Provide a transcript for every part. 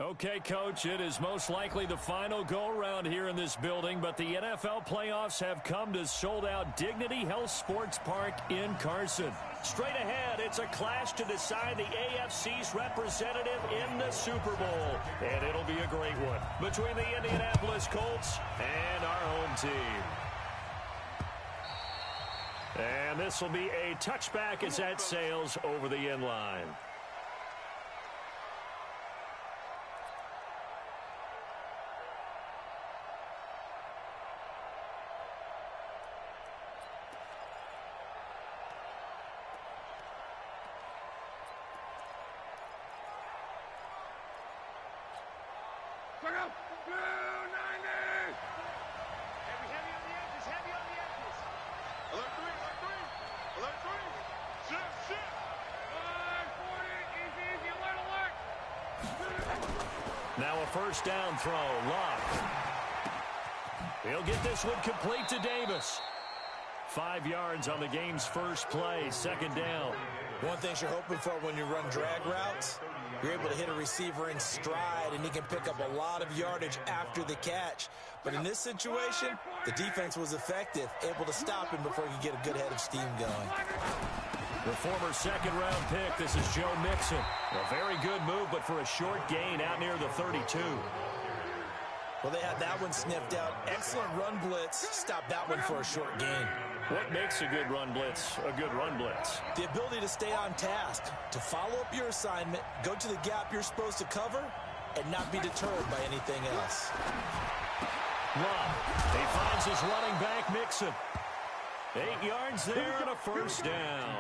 Okay, Coach, it is most likely the final go-around here in this building, but the NFL playoffs have come to sold-out Dignity Health Sports Park in Carson. Straight ahead, it's a clash to decide the AFC's representative in the Super Bowl, and it'll be a great one between the Indianapolis Colts and our home team. And this will be a touchback as that sails over the end line. Now a first down throw, Locke. He'll get this one complete to Davis. 5 yards on the game's first play, second down. One thing you're hoping for when you run drag routes, you're able to hit a receiver in stride, and he can pick up a lot of yardage after the catch. But in this situation, the defense was effective, able to stop him before he could get a good head of steam going. The former second-round pick, this is Joe Mixon. A very good move, but for a short gain out near the 32. Well, they had that one sniffed out. Excellent run blitz. Stopped that one for a short gain. What makes a good run blitz a good run blitz? The ability to stay on task, to follow up your assignment, go to the gap you're supposed to cover, and not be deterred by anything else. Love. He finds his running back, Mixon. 8 yards there and a first down.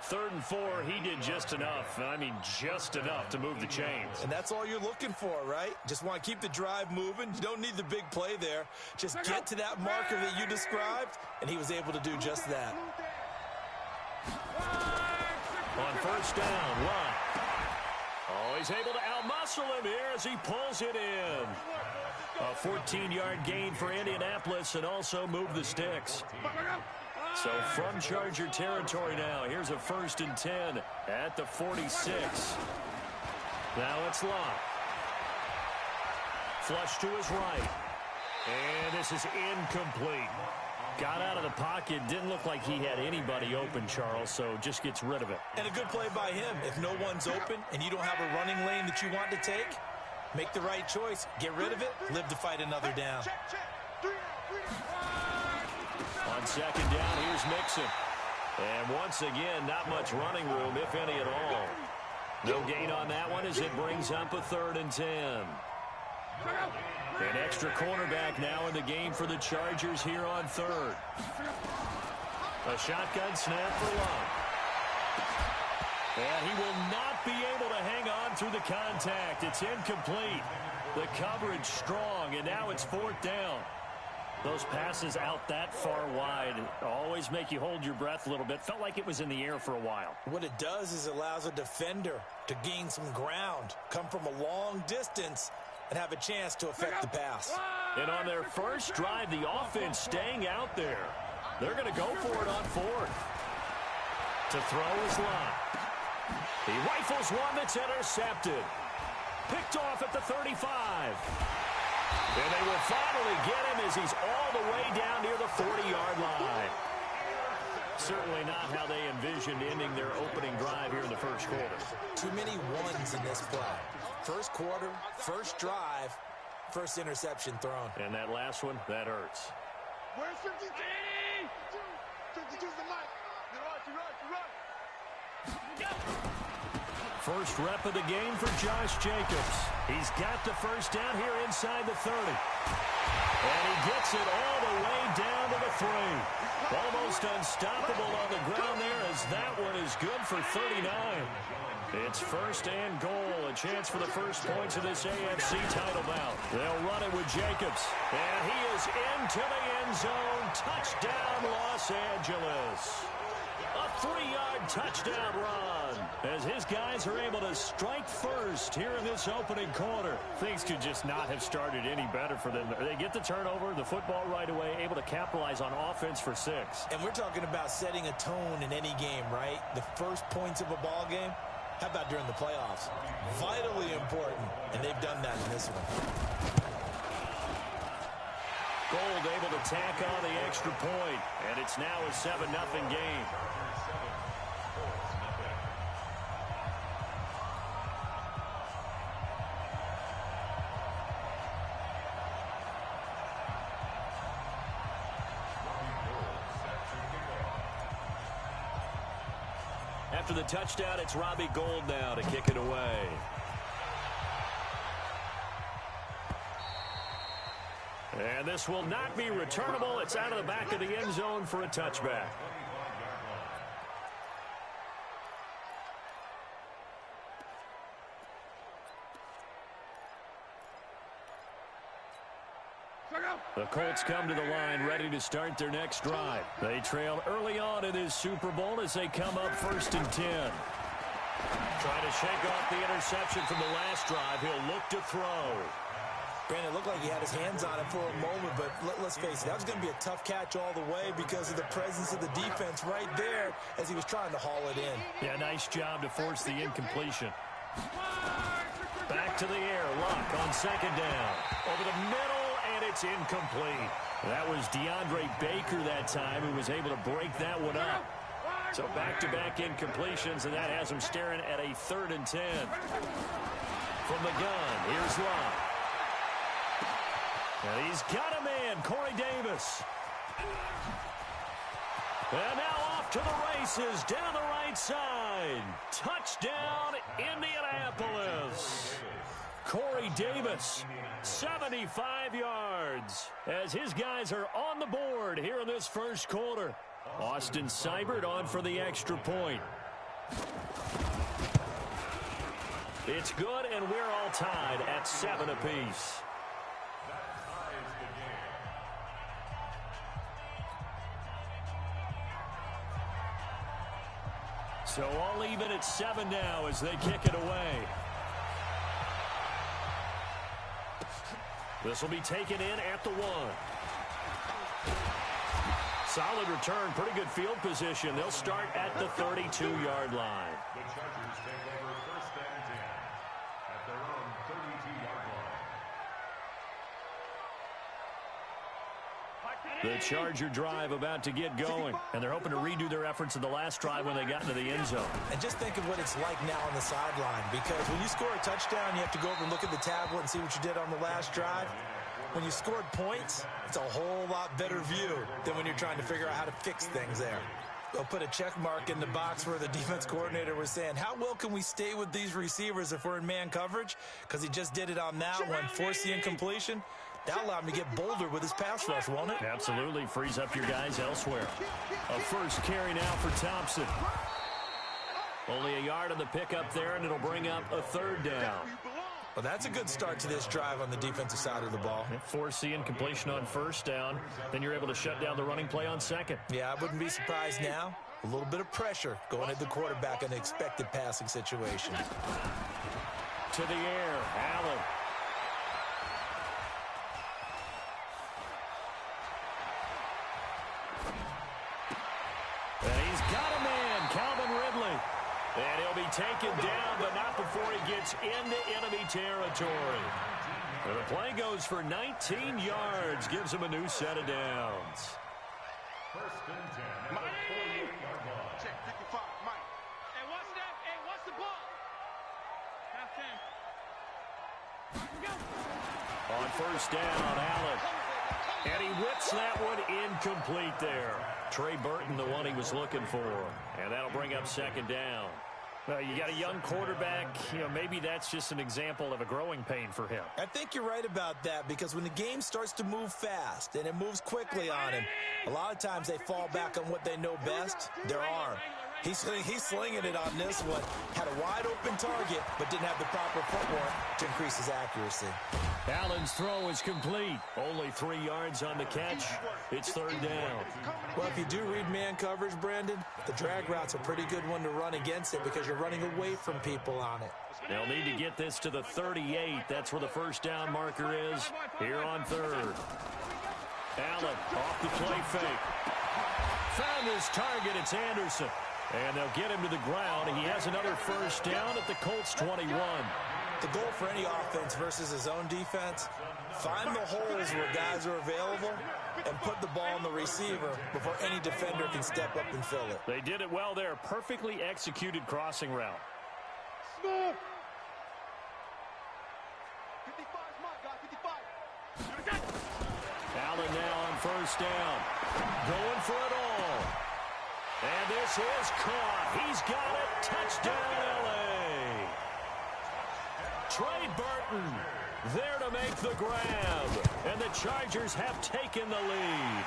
3rd and 4, he did just enough. I mean, just enough to move the chains. And that's all you're looking for, right? Just want to keep the drive moving. You don't need the big play there. Just get to that marker that you described, and he was able to do just that. On first down, Love. Oh, he's able to outmuscle him here as he pulls it in. A 14-yard gain for Indianapolis and also move the sticks. So from Charger territory now, here's a 1st and 10 at the 46. Now it's Locke. Flush to his right. And this is incomplete. Got out of the pocket. Didn't look like he had anybody open, Charles, so just gets rid of it. And a good play by him. If no one's open and you don't have a running lane that you want to take, make the right choice. Get rid of it. Live to fight another down. On second down, here's Mixon. And once again, not much running room, if any at all. No gain on that one as it brings up a 3rd and 10. An extra cornerback now in the game for the Chargers here on 3rd. A shotgun snap for Love. And he will not be able to hang on through the contact. It's incomplete. The coverage strong, and now it's 4th down. Those passes out that far wide always make you hold your breath a little bit. Felt like it was in the air for a while. What it does is it allows a defender to gain some ground, come from a long distance, and have a chance to affect the pass. And on their first drive, the offense staying out there. They're going to go for it on 4th. To throw is Locke. He rifles one that's intercepted. Picked off at the 35. And they will finally get him as he's all the way down near the 40-yard line. Certainly not how they envisioned ending their opening drive here in the first quarter. Too many ones in this play. First quarter, first drive, first interception thrown. And that last one, that hurts. Where's 52? 52's the mic. You're right. First rep of the game for Josh Jacobs. He's got the first down here inside the 30. And he gets it all the way down to the 3. Almost unstoppable on the ground there as that one is good for 39. It's 1st and goal. A chance for the first points of this AFC title bout. They'll run it with Jacobs. And he is into the end zone. Touchdown, Los Angeles. A 3-yard touchdown run as his guys are able to strike first here in this opening quarter. Things could just not have started any better for them. They get the turnover, the football right away, able to capitalize on offense for 6. And we're talking about setting a tone in any game, right? The first points of a ball game, How about during the playoffs? Vitally important, and they've done that in this one. Gold able to tack on the extra point, and it's now a 7-0 game. After the touchdown, it's Robbie Gould now to kick it away. And this will not be returnable. It's out of the back of the end zone for a touchback. The Colts come to the line ready to start their next drive. They trail early on in this Super Bowl as they come up 1st and 10. Trying to shake off the interception from the last drive. He'll look to throw. Brandon, it looked like he had his hands on it for a moment, but let's face it, that was going to be a tough catch all the way because of the presence of the defense right there as he was trying to haul it in. Yeah, nice job to force the incompletion. Back to the air. Luck on 2nd down. Over the middle, and it's incomplete. That was DeAndre Baker that time who was able to break that one up. So back-to-back incompletions, and that has him staring at a 3rd and 10. From the gun, here's Luck. And he's got a man, Corey Davis. And now off to the races, down the right side. Touchdown, Indianapolis. Corey Davis, 75 yards, as his guys are on the board here in this first quarter. Austin Seibert on for the extra point. It's good, and we're all tied at 7 apiece. So all even at 7 now as they kick it away. This will be taken in at the 1. Solid return, pretty good field position. They'll start at the 32-yard line. The Chargers take over 1st and 10 at their own 32-yard line. The Charger drive about to get going, and they're hoping to redo their efforts in the last drive when they got into the end zone. And just think of what it's like now on the sideline, because when you score a touchdown, you have to go over and look at the tablet and see what you did on the last drive. When you scored points, it's a whole lot better view than when you're trying to figure out how to fix things there. They'll put a check mark in the box where the defense coordinator was saying, how well can we stay with these receivers if we're in man coverage? Because he just did it on that one, forced the incompletion. That'll allow him to get bolder with his pass rush, won't it? Absolutely. Frees up your guys elsewhere. A first carry now for Thompson. Only a yard on the pickup there, and it'll bring up a 3rd down. Well, that's a good start to this drive on the defensive side of the ball. Force the incompletion on 1st down. Then you're able to shut down the running play on 2nd. Yeah, I wouldn't be surprised now. A little bit of pressure going at the quarterback in an expected passing situation. To the air, Allen. And he's got a man, Calvin Ridley. And he'll be taken down, but not before he gets into enemy territory. And the play goes for 19 yards, gives him a new set of downs. 1st and 10 at the 48-yard line. Check 55, Mike. Hey, what's that? Hey, what's the ball? Half 10. Go. On 1st down, Allen. And he whips that one incomplete there. Trey Burton, the one he was looking for. And that'll bring up 2nd down. Well, you got a young quarterback. You know, maybe that's just an example of a growing pain for him. I think you're right about that, because when the game starts to move fast and it moves quickly on him, a lot of times they fall back on what they know best, their arm. He's slinging it on this one. Had a wide open target, but didn't have the proper footwork to increase his accuracy. Allen's throw is complete. Only 3 yards on the catch. It's 3rd down. Well, if you do read man coverage, Brandon, the drag route's a pretty good one to run against it because you're running away from people on it. They'll need to get this to the 38. That's where the 1st down marker is here on 3rd. Allen off the play fake. Found his target. It's Anderson. And they'll get him to the ground. He has another first down at the Colts 21. The goal for any offense versus his own defense, find the holes where guys are available and put the ball on the receiver before any defender can step up and fill it. They did it well there. Perfectly executed crossing route. Smith. 55 is my guy, 55. Allen now on first down. Going for it all. And this is caught. He's got it. Touchdown, L.A. Trey Burton there to make the grab. And the Chargers have taken the lead.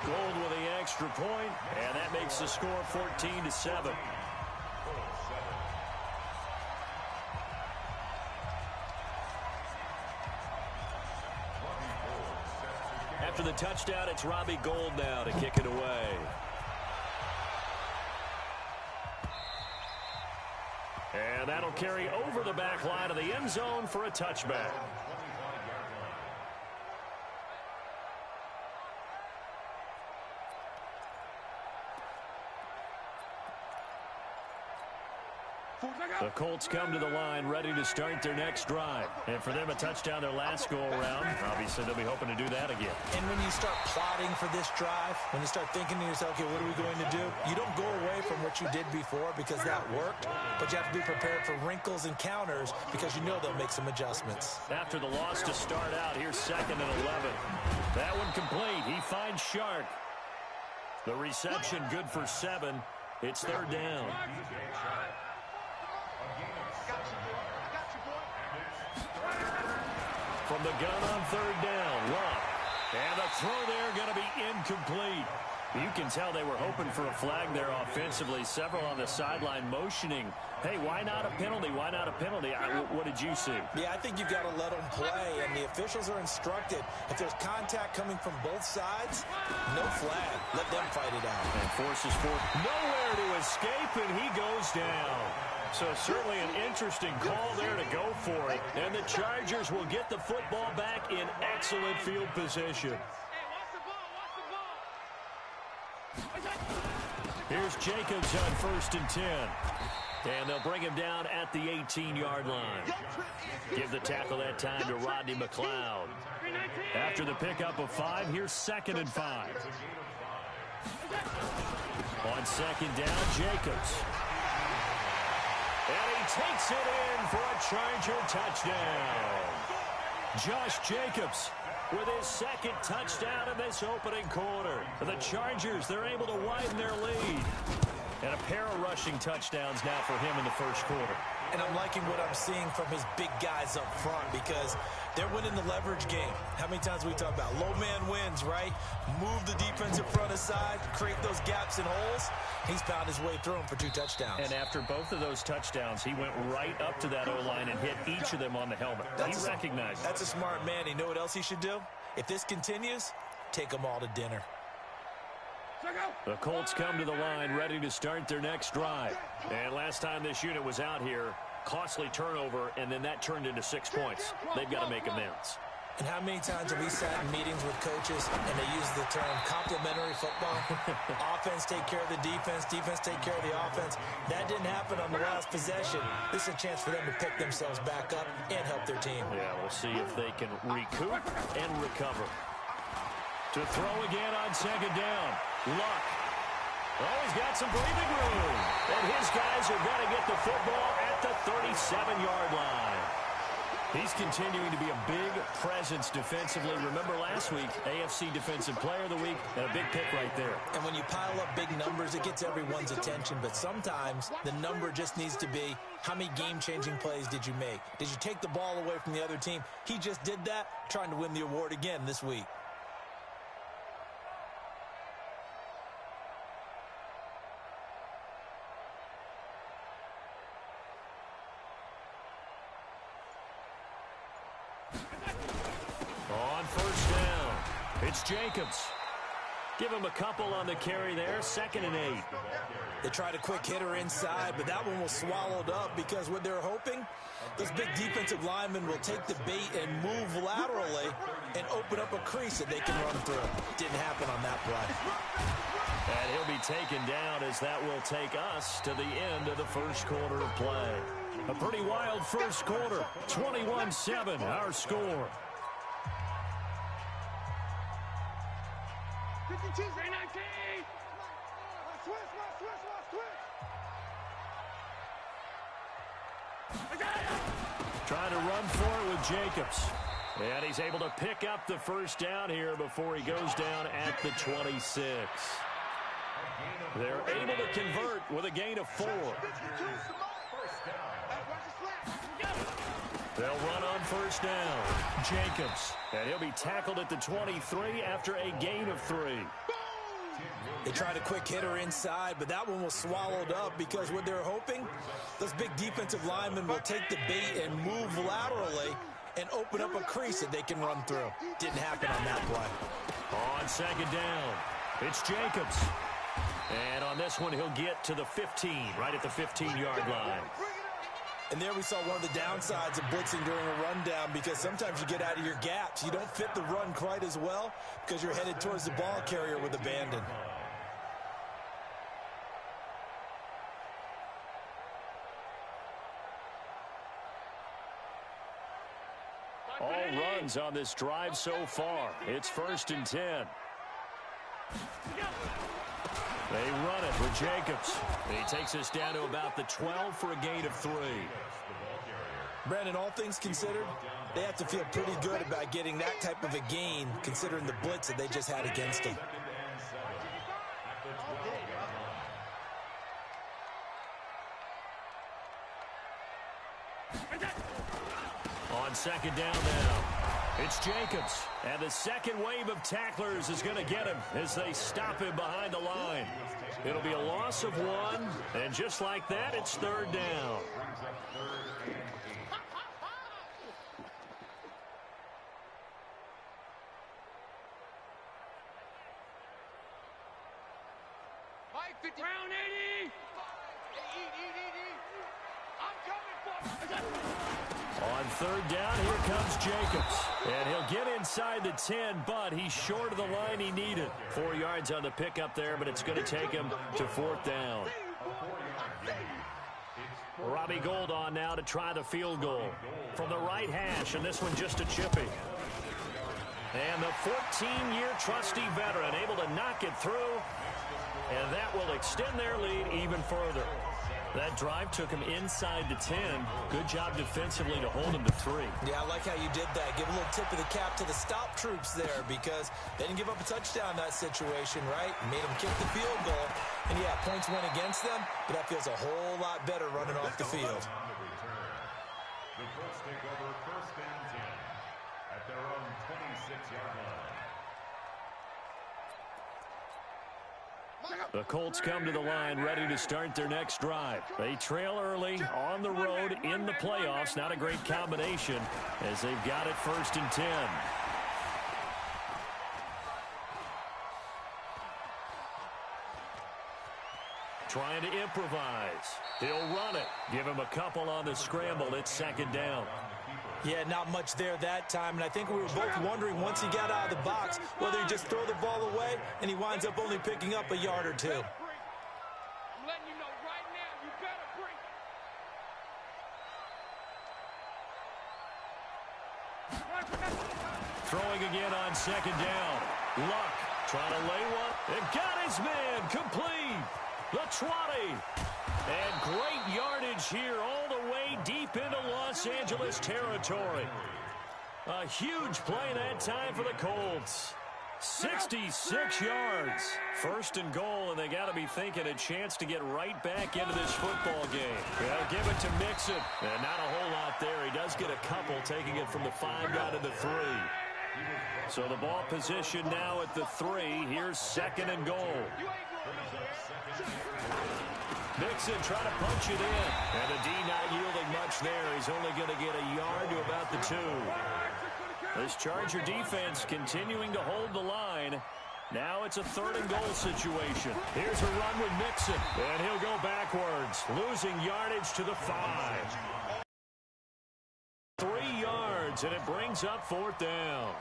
Gold with the extra point, and that makes the score 14-7. After the touchdown, it's Robbie Gould now to kick it away. And that'll carry over the back line of the end zone for a touchback. The Colts come to the line ready to start their next drive. And for them, a touchdown their last go-around. Obviously, they'll be hoping to do that again. And when you start plotting for this drive, when you start thinking to yourself, okay, what are we going to do? You don't go away from what you did before because that worked, but you have to be prepared for wrinkles and counters because you know they'll make some adjustments. After the loss to start out, here's 2nd and 11. That one complete. He finds Shark. The reception good for 7. It's 3rd down. From the gun on 3rd down, Luck. And the throw there going to be incomplete. You can tell they were hoping for a flag there offensively. Several on the sideline motioning. Hey, why not a penalty? Why not a penalty? What did you see? Yeah, I think you've got to let them play, and the officials are instructed. If there's contact coming from both sides, no flag. Let them fight it out. And forces forward. Nowhere to escape, and he goes down. So certainly an interesting call there to go for it. And the Chargers will get the football back in excellent field position. Here's Jacobs on 1st and 10. And they'll bring him down at the 18-yard line. Give the tackle that time to Rodney McLeod. After the pickup of 5, here's 2nd and 5. On 2nd down, Jacobs. And he takes it in for a Charger touchdown. Josh Jacobs with his 2nd touchdown in this opening quarter. The Chargers, they're able to widen their lead. And a pair of rushing touchdowns now for him in the 1st quarter. And I'm liking what I'm seeing from his big guys up front because they're winning the leverage game. How many times we talk about low man wins, right? Move the defensive front aside, create those gaps and holes. He's found his way through them for 2 touchdowns. And after both of those touchdowns, he went right up to that O-line and hit each of them on the helmet. He recognized it. That's a smart man. You know what else he should do? If this continues, take them all to dinner. The Colts come to the line ready to start their next drive. And last time this unit was out here, costly turnover, and then that turned into 6 points. They've got to make amends. And how many times have we sat in meetings with coaches and they use the term complementary football? Offense take care of the defense, defense take care of the offense. That didn't happen on the last possession. This is a chance for them to pick themselves back up and help their team. Yeah, we'll see if they can recoup and recover. To throw again on 2nd down. Luck. Oh, he's got some breathing room. And his guys are going to get the football at the 37-yard line. He's continuing to be a big presence defensively. Remember last week, AFC Defensive Player of the Week, and a big pick right there. And when you pile up big numbers, it gets everyone's attention. But sometimes the number just needs to be, how many game-changing plays did you make? Did you take the ball away from the other team? He just did that, trying to win the award again this week. On 1st down, it's Jacobs. Give him a couple on the carry there, 2nd and 8. They tried a quick hitter inside, but that one was swallowed up because what they're hoping, those big defensive linemen will take the bait and move laterally and open up a crease that they can run through. Didn't happen on that play. And he'll be taken down as that will take us to the end of the first quarter of play. A pretty wild first quarter, 21-7 our score. 52, 319. Switch. Trying to run for it with Jacobs. And he's able to pick up the first down here before he goes down at the 26. They're able to convert with a gain of 4. They'll run on first down. Jacobs. And he'll be tackled at the 23 after a gain of 3. They tried a quick hitter inside, but that one was swallowed up because what they're hoping, those big defensive linemen will take the bait and move laterally and open up a crease that they can run through. Didn't happen on that play. On 2nd down, it's Jacobs. And on this one, he'll get to the 15, right at the 15-yard line. And there we saw one of the downsides of blitzing during a rundown because sometimes you get out of your gaps. You don't fit the run quite as well because you're headed towards the ball carrier with abandon. All runs on this drive so far. It's 1st and 10. They run it with Jacobs. He takes us down to about the 12 for a gain of 3. Brandon, all things considered, they have to feel pretty good about getting that type of a gain considering the blitz that they just had against them. On 2nd down now, it's Jacobs. And the second wave of tacklers is going to get him as they stop him behind the line. It'll be a loss of 1, and just like that, it's 3rd down. Round 80. I'm coming for. On 3rd down, here comes Jacobs. And he'll get inside the 10, but he's short of the line he needed. 4 yards on the pickup there, but it's going to take him to 4th down. Robbie Gould on now to try the field goal from the right hash, and this one just a chippy. And the 14-year trusty veteran able to knock it through, and that will extend their lead even further. That drive took him inside the 10. Good job defensively to hold him to 3. Yeah, I like how you did that. Give a little tip of the cap to the stop troops there because they didn't give up a touchdown in that situation, right? Made them kick the field goal. And, yeah, points went against them, but that feels a whole lot better running off the field. The Colts take over 1st and 10 at their own 26-yard line. The Colts come to the line ready to start their next drive. They trail early on the road in the playoffs. Not a great combination as they've got it 1st and 10. Trying to improvise. He'll run it. Give him a couple on the scramble. It's 2nd down. Yeah, not much there that time, and I think we were both wondering once he got out of the box whether he just throw the ball away and he winds up only picking up a yard or 2. I'm letting you know right now, you better bring. Throwing again on 2nd down. Luck trying to lay one. And got his man complete. The 20. And great yardage here all the way deep into Los Angeles territory. A huge play that time for the Colts. 66 yards. 1st and goal, and they got to be thinking a chance to get right back into this football game. They'll give it to Mixon. And not a whole lot there. He does get a couple, taking it from the 5 down to the 3. So the ball position now at the 3. Here's 2nd and goal. Mixon trying to punch it in. And the D not yielding much there. He's only going to get a yard to about the 2. This Charger defense continuing to hold the line. Now it's a 3rd and goal situation. Here's a run with Mixon, and he'll go backwards, losing yardage to the 5. 3 yards, and it brings up 4th down.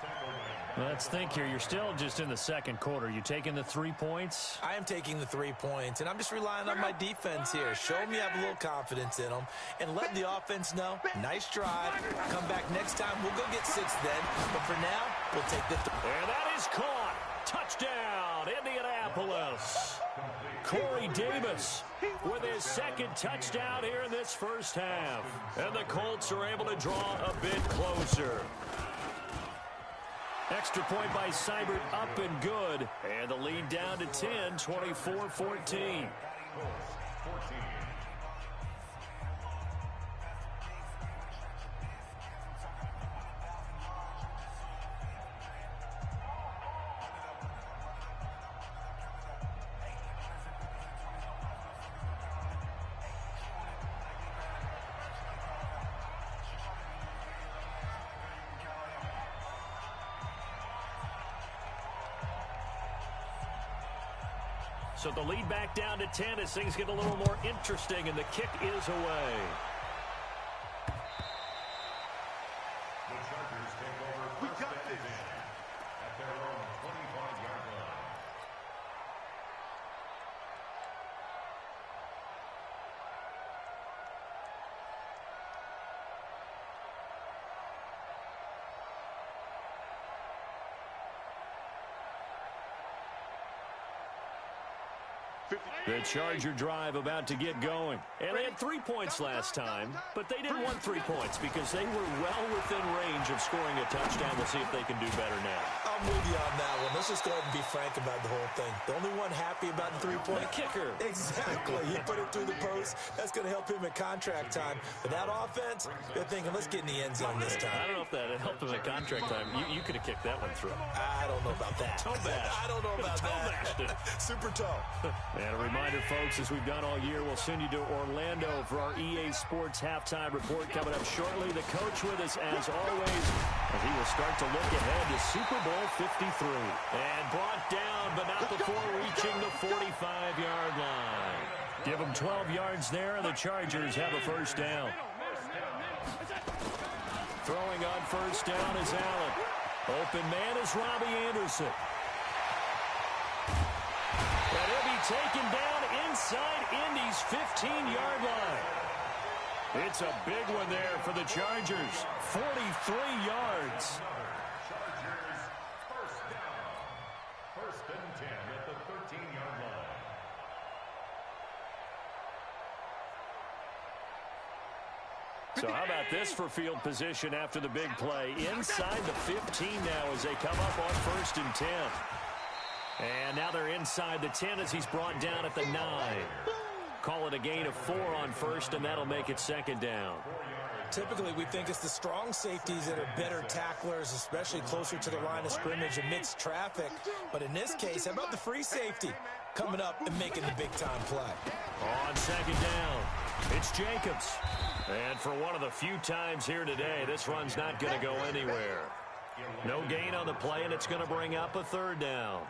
Let's think here. You're still just in the second quarter. You taking the 3 points? I am taking the 3 points, and I'm just relying on my defense here. Show me I have a little confidence in them, and let the offense know, nice drive. Come back next time. We'll go get 6 then, but for now, we'll take the 3. And that is caught. Touchdown, Indianapolis. Corey Davis with his 2nd touchdown here in this first half. And the Colts are able to draw a bit closer. Extra point by Seibert, up and good. And the lead down to 10, 24-14. So the lead back down to 10 as things get a little more interesting, and the kick is away. The Chargers take over first and 10 at their own 25-yard line. The Charger drive about to get going. And they had 3 points last time, but they didn't want 3 points because they were well within range of scoring a touchdown. We'll see if they can do better now. I'm with you on that one. Let's just go ahead and be frank about the whole thing. The only one happy about the 3-point kicker. Exactly. He put it through the post. That's going to help him at contract time. But that offense, they're thinking, let's get in the end zone this time. I don't know if that helped him at contract time. You could have kicked that one through. I don't know about that. Toe bash. I don't know about that. Super toe. And a reminder, folks, as we've done all year, we'll send you to Orlando for our EA Sports halftime report coming up shortly. The coach with us, as always, and he will start to look ahead to Super Bowl 53. And brought down, but not before reaching the 45-yard line. Give them 12 yards there, and the Chargers have a first down. Throwing on first down is Allen. Open man is Robbie Anderson. And he'll be taken down inside Indy's 15-yard line. It's a big one there for the Chargers. 43 yards. Chargers first down. First and 10 at the 13-yard line. So how about this for field position after the big play? Inside the 15 now as they come up on first and 10. And now they're inside the 10 as he's brought down at the 9. Call it a gain of 4 on first, and that'll make it second down. Typically, we think it's the strong safeties that are better tacklers, especially closer to the line of scrimmage amidst traffic. But in this case, how about the free safety coming up and making the big-time play? On second down, it's Jacobs. And for one of the few times here today, this run's not going to go anywhere. No gain on the play, and it's going to bring up a third down.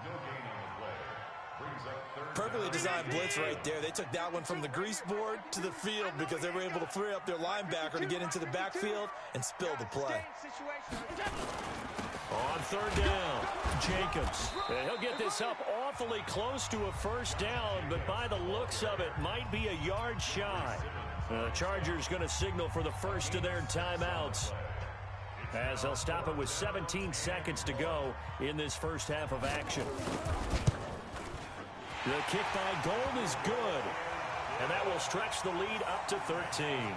Perfectly designed blitz right there. They took that one from the grease board to the field because they were able to free up their linebacker to get into the backfield and spill the play. On third down, Jacobs. And he'll get this up awfully close to a first down, but by the looks of it, might be a yard shy. The Chargers going to signal for the first of their timeouts, as they'll stop it with 17 seconds to go in this first half of action. The kick by Gold is good, and that will stretch the lead up to 13.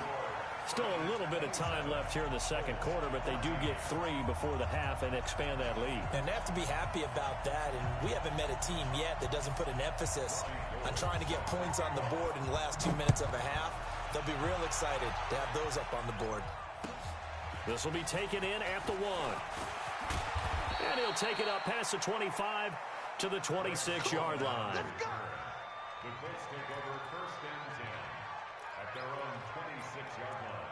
Still a little bit of time left here in the second quarter, but they do get 3 before the half and expand that lead. And they have to be happy about that, and we haven't met a team yet that doesn't put an emphasis on trying to get points on the board in the last 2 minutes of a half. They'll be real excited to have those up on the board. This will be taken in at the 1. And he'll take it up past the 25 to the 26-yard line. The Colts take over first and 10 at their own 26-yard line.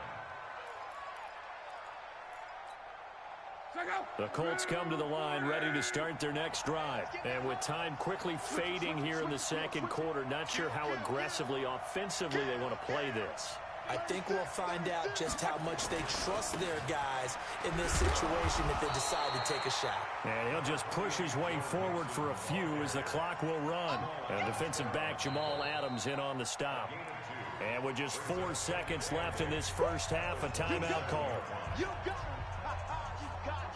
The Colts come to the line ready to start their next drive. And with time quickly fading here in the second quarter, not sure how aggressively, offensively they want to play this. I think we'll find out just how much they trust their guys in this situation if they decide to take a shot. And he'll just push his way forward for a few as the clock will run. And defensive back Jamal Adams in on the stop. And with just 4 seconds left in this first half, a timeout call. You got him. You got him.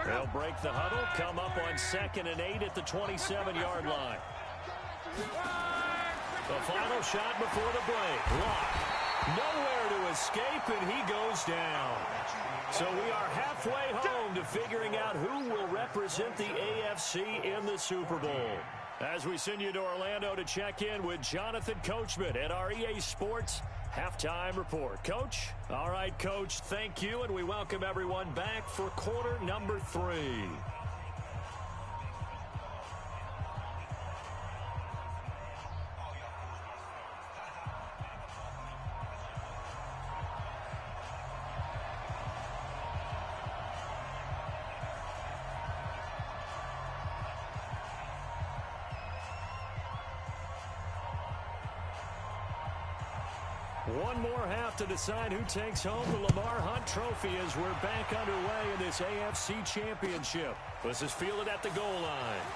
They'll break the huddle, come up on 2nd and 8 at the 27-yard line. The final shot before the break. Lock. Nowhere to escape, and he goes down. So we are halfway home to figuring out who will represent the AFC in the Super Bowl. As we send you to Orlando to check in with Jonathan Coachman at our EA Sports Halftime Report. Coach? All right, Coach, thank you, and we welcome everyone back for quarter number 3. One more half to decide who takes home the Lamar Hunt Trophy as we're back underway in this AFC Championship. This is fielded at the goal line.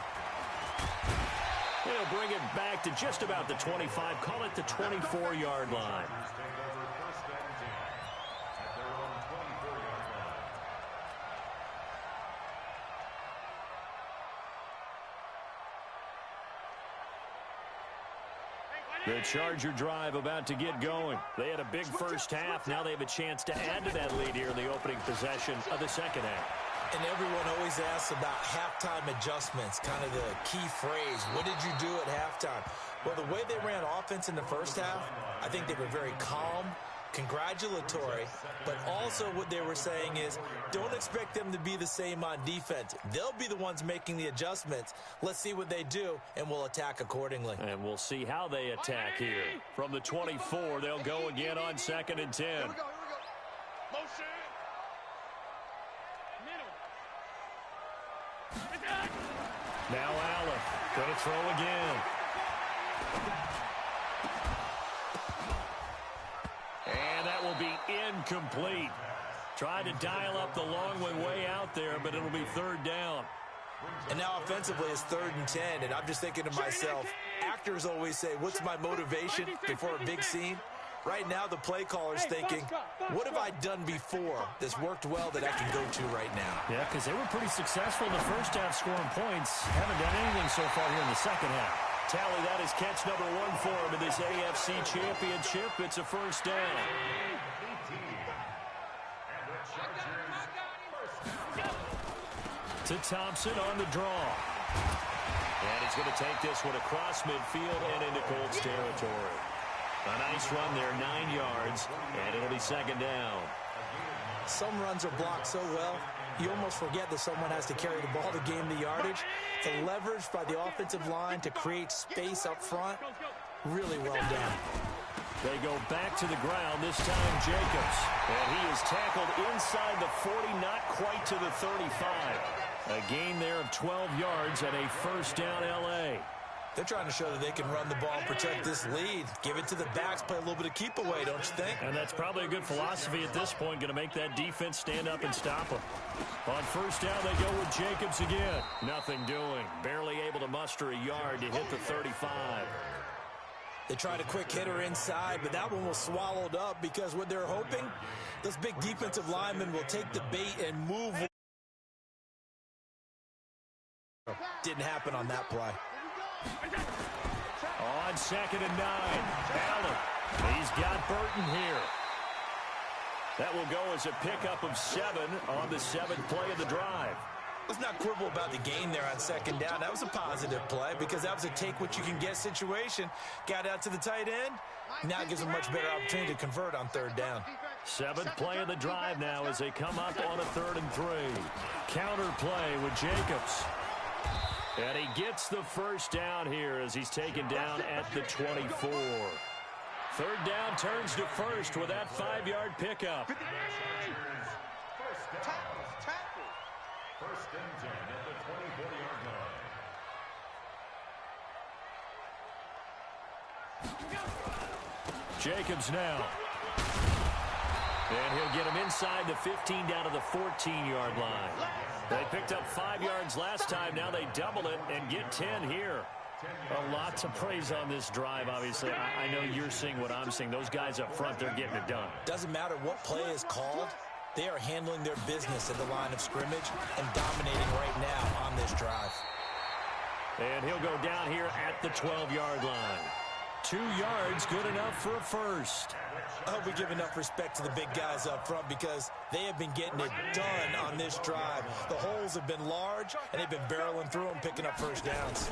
He'll bring it back to just about the 25, call it the 24-yard line. The Charger drive about to get going. They had a big first half. Now they have a chance to add to that lead here in the opening possession of the second half. And everyone always asks about halftime adjustments, kind of the key phrase. What did you do at halftime? Well, the way they ran offense in the first half, I think they were very calm, congratulatory, but also what they were saying is don't expect them to be the same on defense. They'll be the ones making the adjustments. Let's see what they do, and we'll attack accordingly. And we'll see how they attack here. From the 24, they'll go again on 2nd and 10. Here we go. Motion. Now Allen, going to throw again. And that will be incomplete. Tried to dial up the long way out there, but it'll be 3rd down. And now offensively it's 3rd and 10, and I'm just thinking to myself, actors always say, what's my motivation before a big scene? Right now the play caller's thinking, what have I done before that's worked well that I can go to right now? Yeah, because they were pretty successful in the first half scoring points. Haven't done anything so far here in the second half. Tally, that is catch number 1 for him in this AFC Championship. It's a first down. To Thompson on the draw. And he's going to take this one across midfield and into Colts territory. A nice run there, 9 yards, and it'll be 2nd down. Some runs are blocked so well, you almost forget that someone has to carry the ball to gain the yardage. The leverage by the offensive line to create space up front, really well done. They go back to the ground, this time Jacobs. And he is tackled inside the 40, not quite to the 35. A gain there of 12 yards and a first down L.A. They're trying to show that they can run the ball and protect this lead. Give it to the backs, play a little bit of keep away, don't you think? And that's probably a good philosophy at this point, going to make that defense stand up and stop them. On first down, they go with Jacobs again. Nothing doing. Barely able to muster a yard to hit the 35. They tried a quick hitter inside, but that one was swallowed up because what they're hoping, those big defensive linemen will take the bait and move. Didn't happen on that play. On 2nd and 9, Allen. He's got Burton here. That will go as a pickup of 7 on the 7th play of the drive. Let's not quibble about the gain there on 2nd down. That was a positive play because that was a take-what-you-can-get situation. Got out to the tight end. Now gives them a much better opportunity to convert on 3rd down. 7th play of the drive now as they come up on a 3rd and 3. Counter play with Jacobs. And he gets the first down here as he's taken down at the 24. Third down turns to first with that 5-yard pickup. First down. Tackle. First and 10 at the 24-yard line. Jacobs now. And he'll get him inside the 15 down to the 14-yard line. They picked up 5 yards last time. Now they double it and get 10 here. A lot to praise on this drive, obviously. I know you're seeing what I'm seeing. Those guys up front, they're getting it done. Doesn't matter what play is called. They are handling their business at the line of scrimmage and dominating right now on this drive. And he'll go down here at the 12-yard line. 2 yards, good enough for a first. I hope we give enough respect to the big guys up front because they have been getting it done on this drive. The holes have been large, and they've been barreling through them, picking up first downs.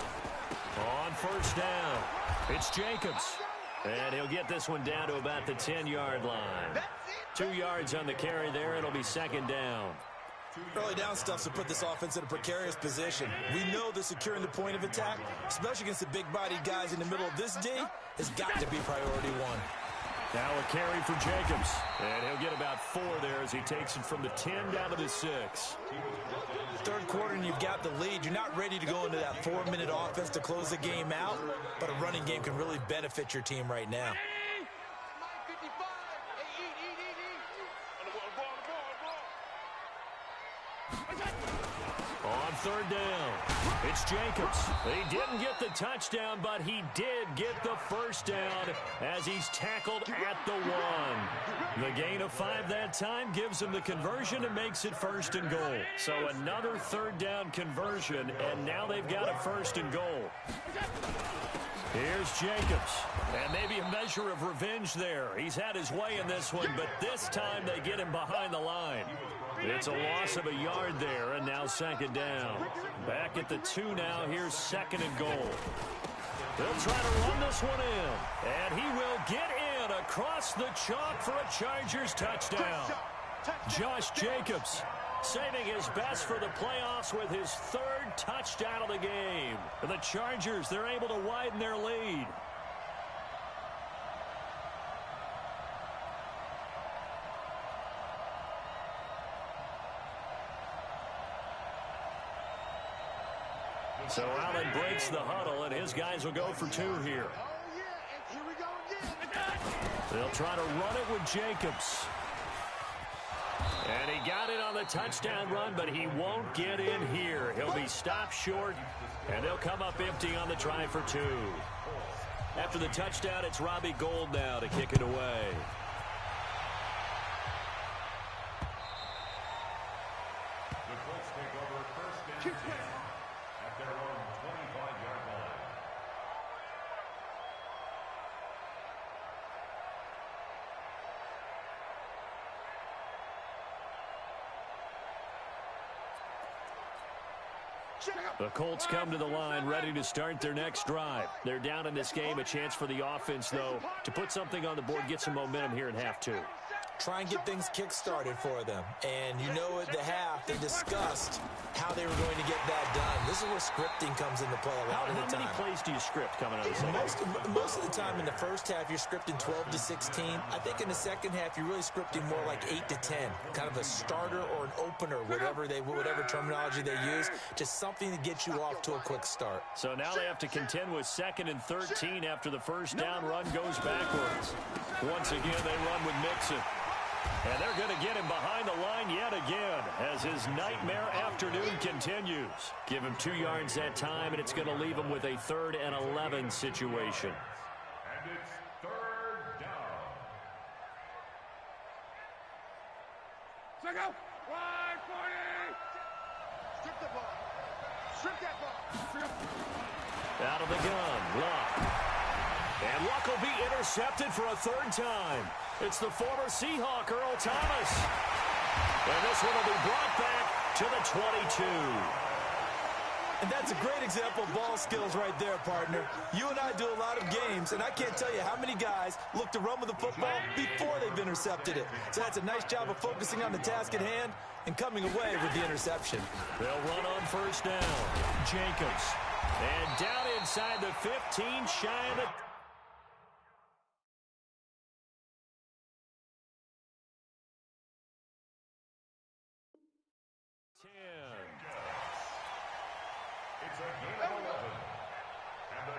On first down, it's Jacobs. And he'll get this one down to about the 10-yard line. 2 yards on the carry there. It'll be second down. Early down stuffs will put this offense in a precarious position. We know that securing the point of attack, especially against the big-bodied guys in the middle of this D, has got to be priority one. Now a carry for Jacobs. And he'll get about 4 there as he takes it from the 10 down to the 6. Third quarter and you've got the lead. You're not ready to go into that 4-minute offense to close the game out, but a running game can really benefit your team right now. On third down, it's Jacobs. He didn't get the touchdown, but he did get the first down as he's tackled at the 1. The gain of 5 that time gives him the conversion and makes it first and goal. So another third down conversion, and now they've got a first and goal. Here's Jacobs, and maybe a measure of revenge there. He's had his way in this one, but this time they get him behind the line. It's a loss of a yard there, and now second down. Back at the 2 now. Here's second and goal. They'll try to run this one in, and he will get in across the chalk for a Chargers touchdown. Josh Jacobs saving his best for the playoffs with his 3rd touchdown of the game. The Chargers, they're able to widen their lead. So Allen breaks the huddle, and his guys will go for 2 here. They'll try to run it with Jacobs. And he got it on the touchdown run, but he won't get in here. He'll be stopped short, and they'll come up empty on the try for 2. After the touchdown, it's Robbie Gould now to kick it away. The Colts take over first and 10 at their own 25-yard line. The Colts come to the line ready to start their next drive. They're down in this game. A chance for the offense, though, to put something on the board, get some momentum here in half 2. Try and get things kick-started for them. And you know at the half, they discussed how they were going to get that done. This is where scripting comes into play a lot of the time. How many plays do you script coming out of the second? Most of the time in the first half, you're scripting 12 to 16. I think in the second half, you're really scripting more like 8 to 10. Kind of a starter or an opener, whatever terminology they use. Just something to get you off to a quick start. So now they have to contend with 2nd and 13 after the first down run goes backwards. Once again, they run with Mixon. And they're going to get him behind the line yet again as his nightmare afternoon continues. Give him 2 yards that time, and it's going to leave him with a 3rd and 11 situation. And it's 3rd down. Check out. 140. Strip the ball. Strip that ball. Out of the gun, Luck. And Luck will be intercepted for a 3rd time. It's the former Seahawk, Earl Thomas. And this one will be brought back to the 22. And that's a great example of ball skills right there, partner. You and I do a lot of games, and I can't tell you how many guys look to run with the football before they've intercepted it. So that's a nice job of focusing on the task at hand and coming away with the interception. They'll run on first down. Jacobs. And down inside the 15, shy of the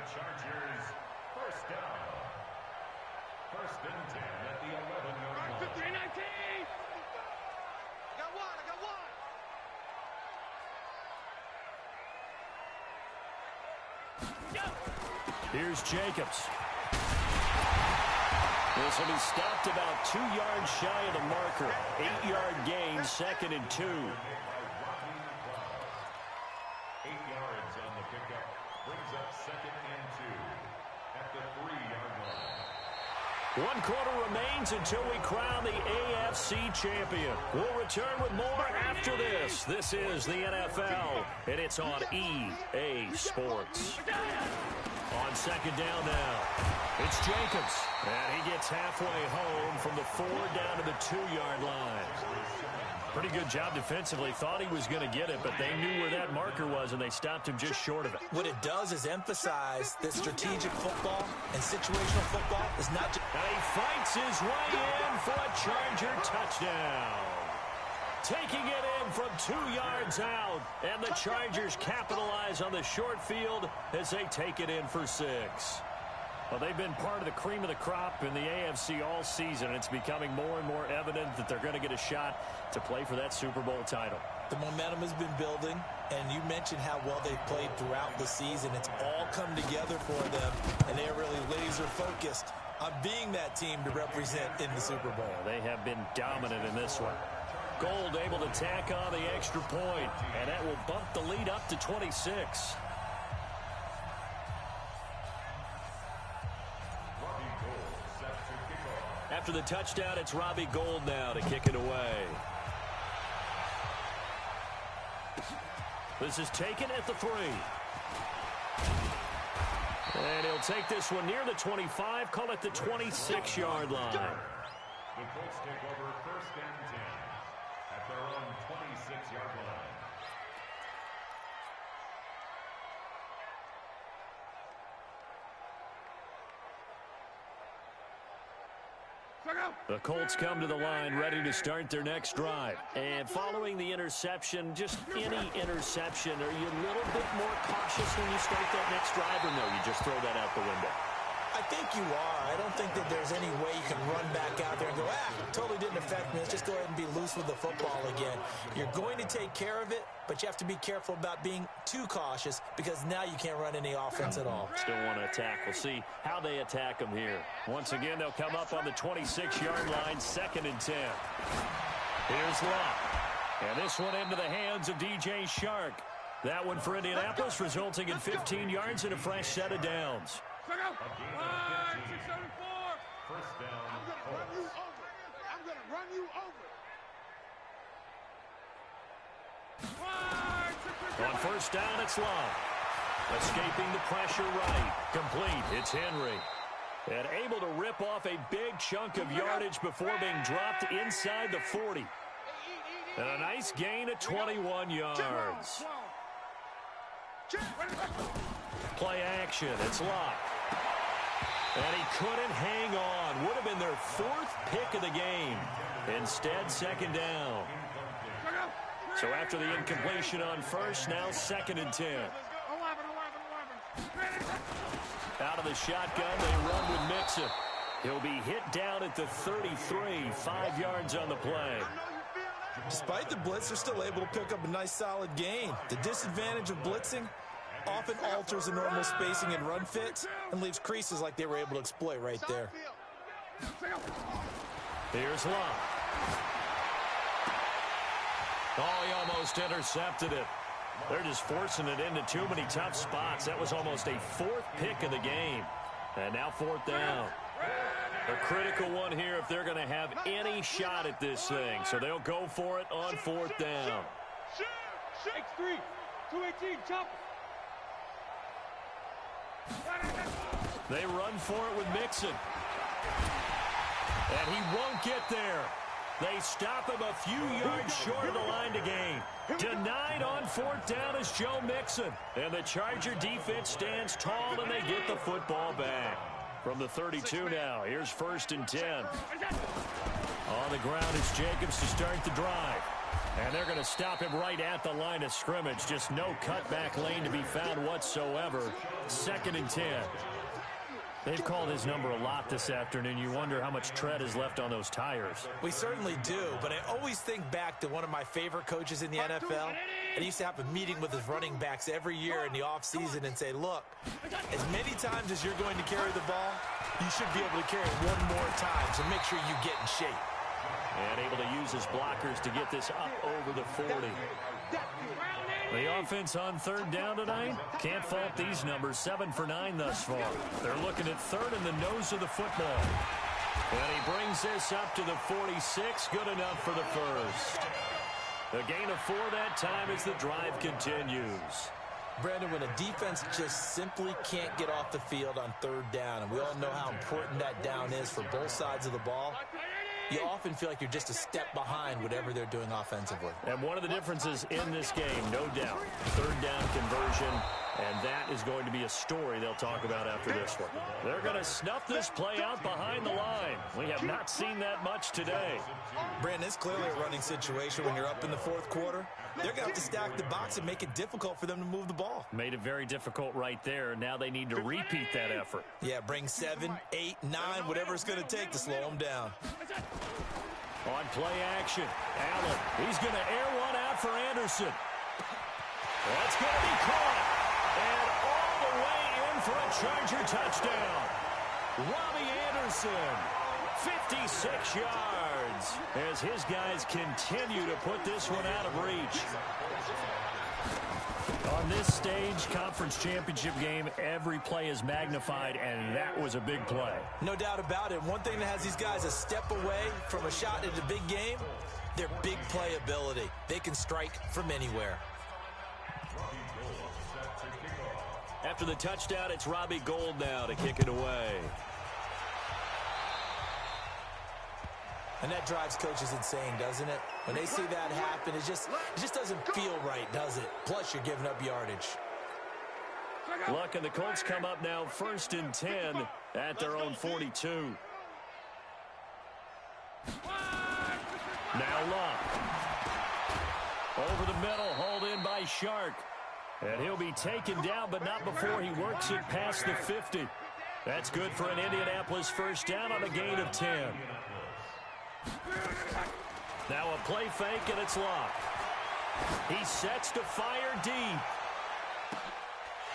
Chargers, first down. First and 10 at the 11-yard line. 15-19. I got one. Here's Jacobs. This will be stopped about 2 yards shy of the marker. 8-yard gain, 2nd and 2. 8 yards on the pickup. Brings up 2nd and 2 at the 3-yard line. 1 quarter remains until we crown the AFC champion. We'll return with more after this. This is the NFL, and it's on EA Sports. On 2nd down now, it's Jacobs. And he gets halfway home from the 4 down to the 2-yard line. Pretty good job defensively. Thought he was going to get it, but they knew where that marker was, and they stopped him just short of it. What it does is emphasize that strategic football and situational football is not just... And he fights his way in for a Charger touchdown. Taking it in from 2 yards out, and the Chargers capitalize on the short field as they take it in for 6. Well, they've been part of the cream of the crop in the AFC all season. It's becoming more and more evident that they're going to get a shot to play for that Super Bowl title. The momentum has been building, and you mentioned how well they've played throughout the season. It's all come together for them, and they're really laser-focused on being that team to represent in the Super Bowl. They have been dominant in this one. Gold able to tack on the extra point, and that will bump the lead up to 26. After the touchdown, it's Robbie Gould now to kick it away. This is taken at the 3. And he'll take this one near the 25, call it the 26-yard line. The Colts take over 1st and 10 at their own 26-yard line. The Colts come to the line ready to start their next drive. And following the interception, just any interception, are you a little bit more cautious when you start that next drive, or no, you just throw that out the window? I think you are. I don't think that there's any way you can run back out there and go, totally didn't affect me. Let's just go ahead and be loose with the football again. You're going to take care of it, but you have to be careful about being too cautious because now you can't run any offense at all. Still want to attack. We'll see how they attack them here. Once again, they'll come up on the 26-yard line, 2nd and 10. Here's Locke. And this one into the hands of DJ Shark. That one for Indianapolis, resulting in 15 yards and a fresh set of downs. A gain of 15. First down, Colts. I'm going to run you over. On 1st down, it's Locke. Escaping the pressure right. Complete. It's Henry. And able to rip off a big chunk of yardage before being dropped inside the 40. And a nice gain of 21 yards. Play action. It's Locke. And he couldn't hang on. Would have been their 4th pick of the game. Instead, 2nd down. So after the incompletion on 1st, now 2nd and 10. Out of the shotgun, they run with Mixon. He'll be hit down at the 33, 5 yards on the play. Despite the blitz, they're still able to pick up a nice solid gain. The disadvantage of blitzing often alters the normal spacing and run fits and leaves creases like they were able to exploit right there. Here's Locke. Oh, he almost intercepted it. They're just forcing it into too many tough spots. That was almost a 4th pick of the game. And now 4th down. A critical one here if they're going to have any shot at this thing. So they'll go for it on 4th down. X3, 218, chop. They run for it with Mixon. And he won't get there. They stop him a few yards short of the line to gain. Denied on 4th down is Joe Mixon. And the Charger defense stands tall and they get the football back. From the 32 now, here's 1st and 10. On the ground, it's Jacobs to start the drive. And they're going to stop him right at the line of scrimmage. Just no cutback lane to be found whatsoever. 2nd and 10. They've called his number a lot this afternoon. You wonder how much tread is left on those tires. We certainly do, but I always think back to one of my favorite coaches in the NFL. And he used to have a meeting with his running backs every year in the offseason and say, look, as many times as you're going to carry the ball, you should be able to carry it one more time, so make sure you get in shape. And able to use his blockers to get this up over the 40. The offense on 3rd down tonight, can't fault these numbers. 7 for 9 thus far. They're looking at 3rd in the nose of the football. And he brings this up to the 46. Good enough for the first. A gain of 4 that time as the drive continues. Brandon, when a defense just simply can't get off the field on 3rd down, and we all know how important that down is for both sides of the ball, you often feel like you're just a step behind whatever they're doing offensively. And one of the differences in this game, no doubt, 3rd down conversion, and that is going to be a story they'll talk about after this one. They're going to snuff this play out behind the line. We have not seen that much today. Brandon, it's clearly a running situation when you're up in the 4th quarter. They're going to have to stack the box and make it difficult for them to move the ball. Made it very difficult right there. Now they need to repeat that effort. Yeah, bring 7, 8, 9, whatever it's going to take to slow them down. On play action, Allen. He's going to air one out for Anderson. That's going to be caught. And all the way in for a Charger touchdown. Robbie Anderson, 56 yards, as his guys continue to put this one out of reach. On this stage, conference championship game, every play is magnified, and that was a big play. No doubt about it. One thing that has these guys a step away from a shot at a big game, their big play ability. They can strike from anywhere. After the touchdown, it's Robbie Gould now to kick it away. And that drives coaches insane, doesn't it? When they see that happen, it just doesn't feel right, does it? Plus, you're giving up yardage. Luck and the Colts come up now 1st and 10 at their own 42. Now Luck. Over the middle, hauled in by Shark. And he'll be taken down, but not before he works it past the 50. That's good for an Indianapolis 1st down on a gain of 10. Now a play fake, and it's Luck. He sets to fire deep.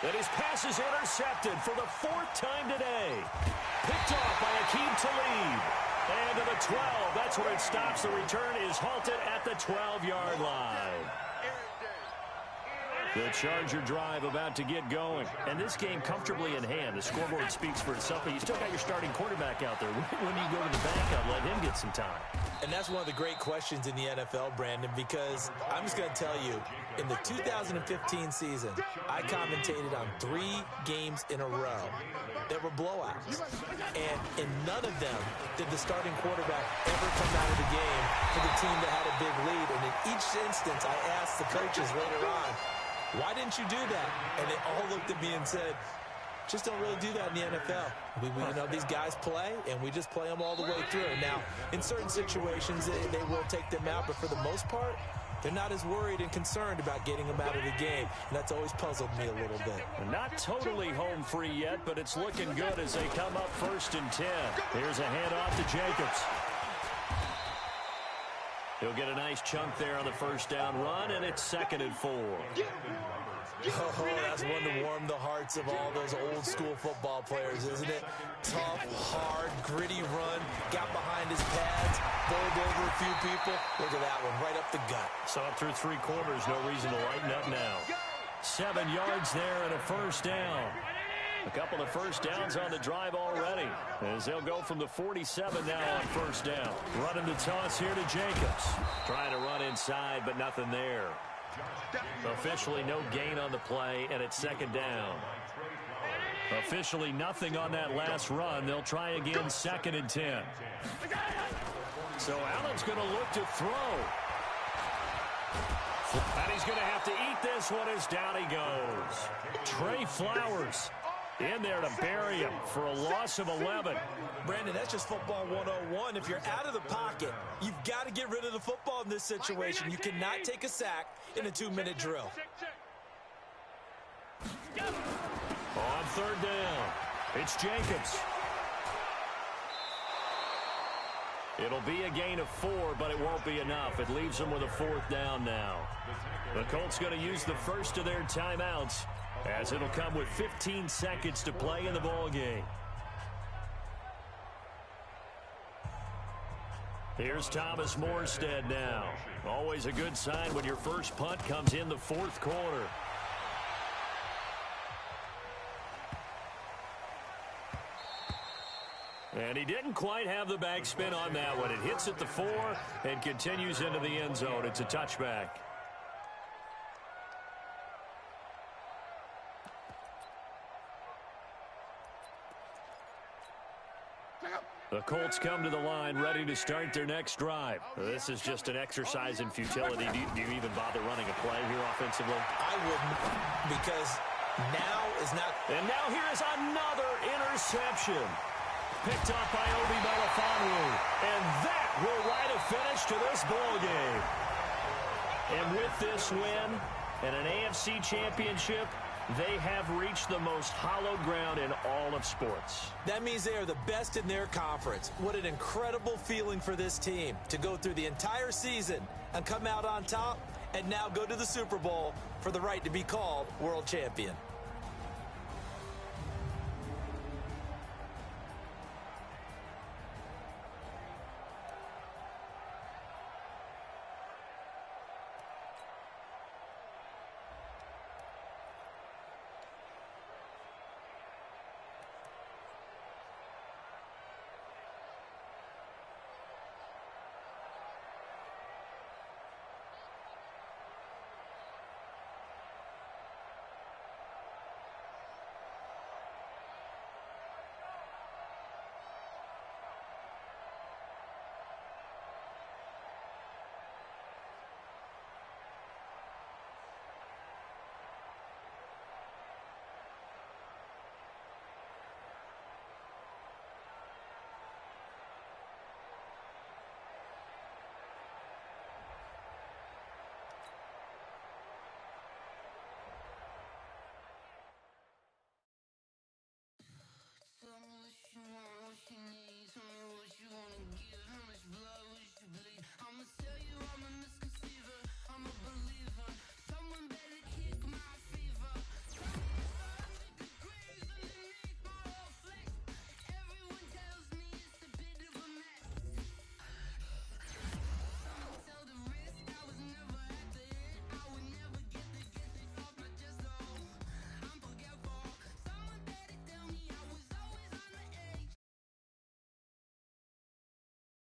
And his pass is intercepted for the 4th time today. Picked off by Aqib Talib. And to the 12. That's where it stops. The return is halted at the 12-yard line. The Charger drive about to get going. And this game comfortably in hand. The scoreboard speaks for itself, but you still got your starting quarterback out there. When you go to the backup, let him get some time. And that's one of the great questions in the NFL, Brandon, because I'm just going to tell you, in the 2015 season, I commentated on 3 games in a row that were blowouts. And in none of them did the starting quarterback ever come out of the game for the team that had a big lead. And in each instance, I asked the coaches later on, why didn't you do that? And they all looked at me and said, just don't really do that in the NFL. We you know, these guys play, and we just play them all the way through. Now, in certain situations, they will take them out, but for the most part, they're not as worried and concerned about getting them out of the game. And that's always puzzled me a little bit. Not totally home free yet, but it's looking good as they come up 1st and 10. Here's a handoff to Jacobs. He'll get a nice chunk there on the 1st down run, and it's 2nd and 4. Oh, that's one to warm the hearts of all those old-school football players, isn't it? Tough, hard, gritty run, got behind his pads, bowled over a few people. Look at that one, right up the gut. Saw it through 3 quarters, no reason to lighten up now. 7 yards there and a 1st down. A couple of 1st downs on the drive already, as they'll go from the 47 now on 1st down. Running the toss here to Jacobs. Trying to run inside, but nothing there. Officially no gain on the play, and it's 2nd down. Officially nothing on that last run. They'll try again 2nd and 10. So Allen's going to look to throw. And he's going to have to eat this one as down he goes. Trey Flowers In there to bury him for a loss of 11. Brandon, that's just football 101. If you're out of the pocket, you've got to get rid of the football in this situation. You cannot take a sack in a 2-minute drill. On third down, it's Jacobs. It'll be a gain of 4, but it won't be enough. It leaves them with a 4th down now. The Colts going to use the first of their timeouts, as it'll come with 15 seconds to play in the ball game. Here's Thomas Morstead now. Always a good sign when your first punt comes in the 4th quarter. And he didn't quite have the backspin on that one. It hits at the 4 and continues into the end zone. It's a touchback. The Colts come to the line ready to start their next drive. This is just an exercise in futility. Do you even bother running a play here offensively? I wouldn't, because now is not. And now here is another interception. Picked up by Obi Melifonwu. And that will write a finish to this ball game. And with this win and an AFC championship, they have reached the most hallowed ground in all of sports. That means they are the best in their conference. What an incredible feeling for this team to go through the entire season and come out on top and now go to the Super Bowl for the right to be called world champion.